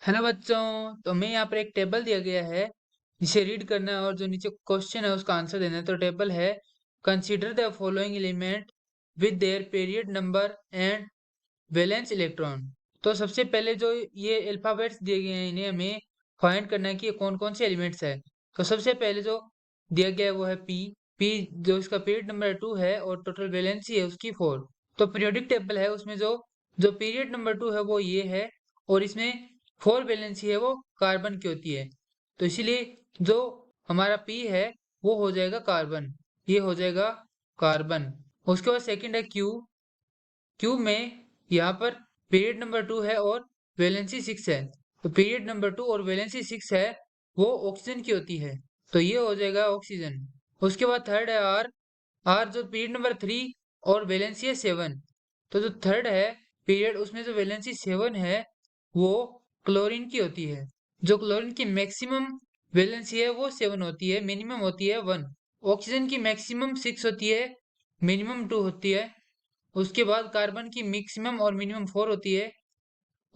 Hello बच्चों, तो हमें यहाँ पर एक टेबल दिया गया है जिसे रीड करना है और जो नीचे क्वेश्चन है उसका आंसर देना है। तो टेबल है consider the following element with their period number and valence electron. तो सबसे पहले जो ये अल्फाबेट्स दिए गए हैं इन्हें हमें फाइंड करना है कि ये कौन कौन से एलिमेंट्स है। तो सबसे पहले जो दिया गया है वो है पी। पी जो इसका पीरियड नंबर 2 है और टोटल वैलेंसी है उसकी 4। तो पीरियोडिक टेबल है उसमें जो जो पीरियड नंबर 2 है वो ये है और इसमें 4 वैलेंसी है वो कार्बन की होती है। तो इसीलिए जो हमारा पी है वो हो जाएगा कार्बन, ये हो जाएगा कार्बन। उसके बाद सेकंड है क्यू। क्यू में यहाँ पर पीरियड नंबर 2 है और वैलेंसी 6 है। तो पीरियड नंबर 2 और वैलेंसी 6 है वो ऑक्सीजन की होती है, तो ये हो जाएगा ऑक्सीजन। उसके बाद थर्ड है आर। आर जो पीरियड नंबर 3 और वैलेंसी है 7। तो जो थर्ड है पीरियड उसमें जो वैलेंसी 7 है वो क्लोरीन की होती है। जो क्लोरीन की मैक्सिमम वैलेंसी है वो 7 होती है, मिनिमम होती है 1। ऑक्सीजन की मैक्सिमम 6 होती है, मिनिमम 2 होती है। उसके बाद कार्बन की मैक्सिमम और मिनिमम 4 होती है।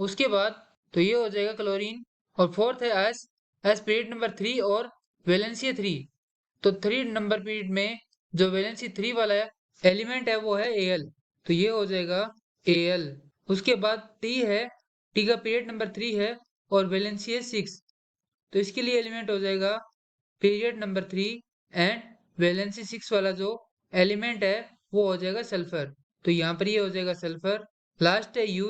उसके बाद तो ये हो जाएगा क्लोरीन। और फोर्थ है एस। एस पीरियड नंबर 3 और वैलेंसी 3। तो 3 नंबर पीरियड में जो वैलेंसी 3 वाला एलिमेंट है वो है एल। तो ये हो जाएगा एल। उसके बाद टी है। टी का पीरियड नंबर 3 है और वैलेंसी है 6। तो इसके लिए एलिमेंट हो जाएगा पीरियड नंबर 3 एंड वैलेंसी 6 वाला जो एलिमेंट है वो हो जाएगा सल्फर। तो यहाँ पर ये हो जाएगा सल्फर। लास्ट है यू।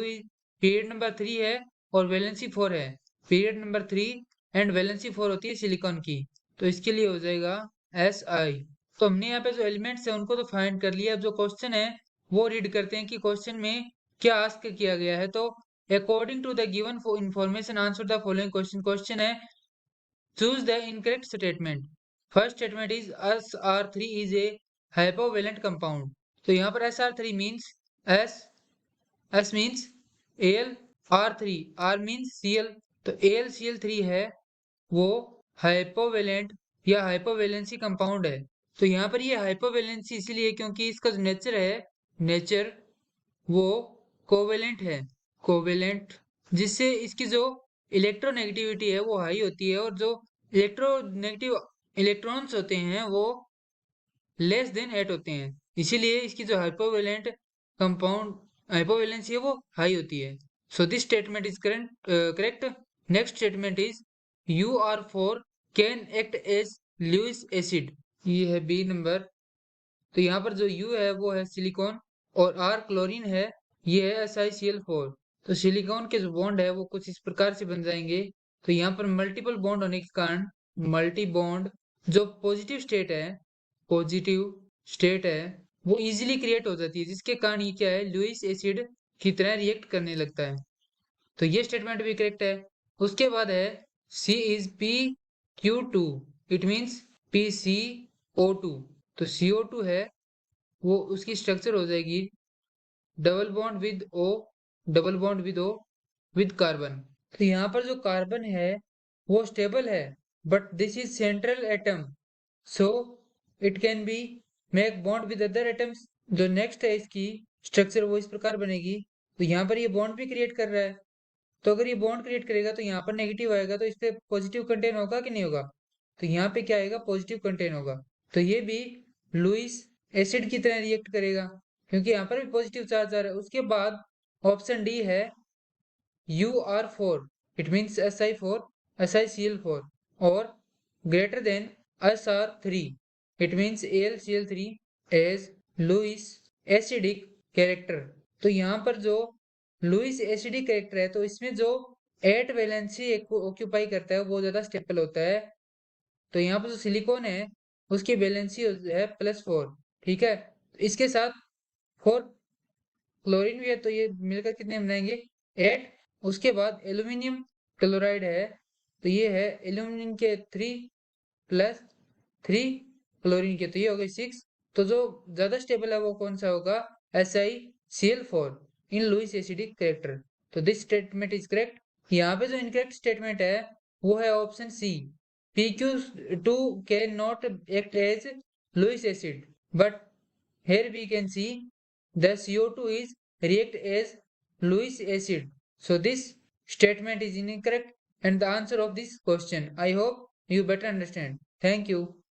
पीरियड नंबर 3 है और वैलेंसी 4 है। पीरियड नंबर 3 एंड वैलेंसी 4 होती है सिलिकॉन की। तो इसके लिए हो जाएगा एस आई। तो हमने यहाँ पे जो एलिमेंट्स है उनको तो फाइंड कर लिया। अब जो क्वेश्चन है वो रीड करते हैं कि क्वेश्चन में क्या आस्क किया गया है। तो according to the given information answer the following question. Question है choose the incorrect statement. First statement is SR3 is a hypovalent compound. तो यहाँ पर SR3 means S, S means Al, R3, R means Cl। तो AlCl3 है वो हाइपोवेलेंट या हाइपोवेलेंसी compound है। तो यहाँ पर ये हाइपोवेलेंसी इसलिए क्योंकि इसका जो नेचर है, नेचर वो कोवेलेंट है, कोवेलेंट, जिससे इसकी जो इलेक्ट्रोनेगेटिविटी है वो हाई होती है और जो इलेक्ट्रोनेगेटिव इलेक्ट्रॉन्स होते हैं वो लेस देन 8 होते हैं। इसीलिए इसकी जो हाइपोवेलेंट कंपाउंड हाइपोवेलेंसी है वो हाई होती है। So this statement is correct. Next statement is UR4 can act as Lewis acid. ये है बी नंबर। तो यहाँ पर जो U है वो है सिलिकॉन और R क्लोरीन है, ये है SiCl4। तो सिलिकॉन के जो बॉन्ड है वो कुछ इस प्रकार से बन जाएंगे। तो यहाँ पर मल्टीपल बॉन्ड होने के कारण मल्टी बॉन्ड जो पॉजिटिव स्टेट है वो इजीली क्रिएट हो जाती है, जिसके कारण ये क्या है लुइस एसिड की तरह रिएक्ट करने लगता है। तो ये स्टेटमेंट भी करेक्ट है। उसके बाद है C is PQ2, it means PCO2। तो CO2 है वो उसकी स्ट्रक्चर हो जाएगी double bond with O, double bond with O with carbon. तो यहाँ पर जो कार्बन है वो स्टेबल है, but this is central atom, so it can be make bond with other atoms. जो नेक्स्ट है इसकी स्ट्रक्चर वो इस प्रकार बनेगी। तो यहाँ पर ये बॉन्ड भी क्रिएट कर रहा है। तो अगर ये बॉन्ड क्रिएट करेगा तो यहाँ पर नेगेटिव आएगा, तो इस पे पॉजिटिव कंटेन होगा कि नहीं होगा। तो यहाँ पे क्या आएगा, पॉजिटिव कंटेन होगा। तो ये भी लुइस एसिड की तरह रिएक्ट करेगा क्योंकि यहाँ पर भी पॉजिटिव चार्ज आ रहा है। उसके बाद ऑप्शन डी है UR4, it means Si4, SiCl4 और greater than SR3, it means AlCl3 as Lewis acidic character. तो यहाँ पर जो लुइस एसिडिक कैरेक्टर है तो इसमें जो 8 वैलेंसी ऑक्यूपाई करता है वो ज्यादा स्टेबल होता है। तो यहाँ पर जो सिलिकॉन है उसकी वैलेंसी है +4। ठीक है, तो इसके साथ 4 क्लोरीन भी है तो ये मिलकर कितने बनाएंगे 8। उसके बाद एल्यूमिनियम क्लोराइड है तो ये है एल्यूमिनियम के 3 + 3 क्लोरीन के, तो ये हो गई 6। तो जो ज्यादा स्टेबल है वो कौन सा होगा, SiCl4 in Lewis acidic character. तो दिस स्टेटमेंट इज करेक्ट। यहाँ पे जो इनकरेक्ट स्टेटमेंट है वो है option C, PQ2 can not act as Lewis acid, but here we can see the CO2 is react as Lewis acid. So this statement is incorrect and the answer of this question. I hope you better understand. Thank you.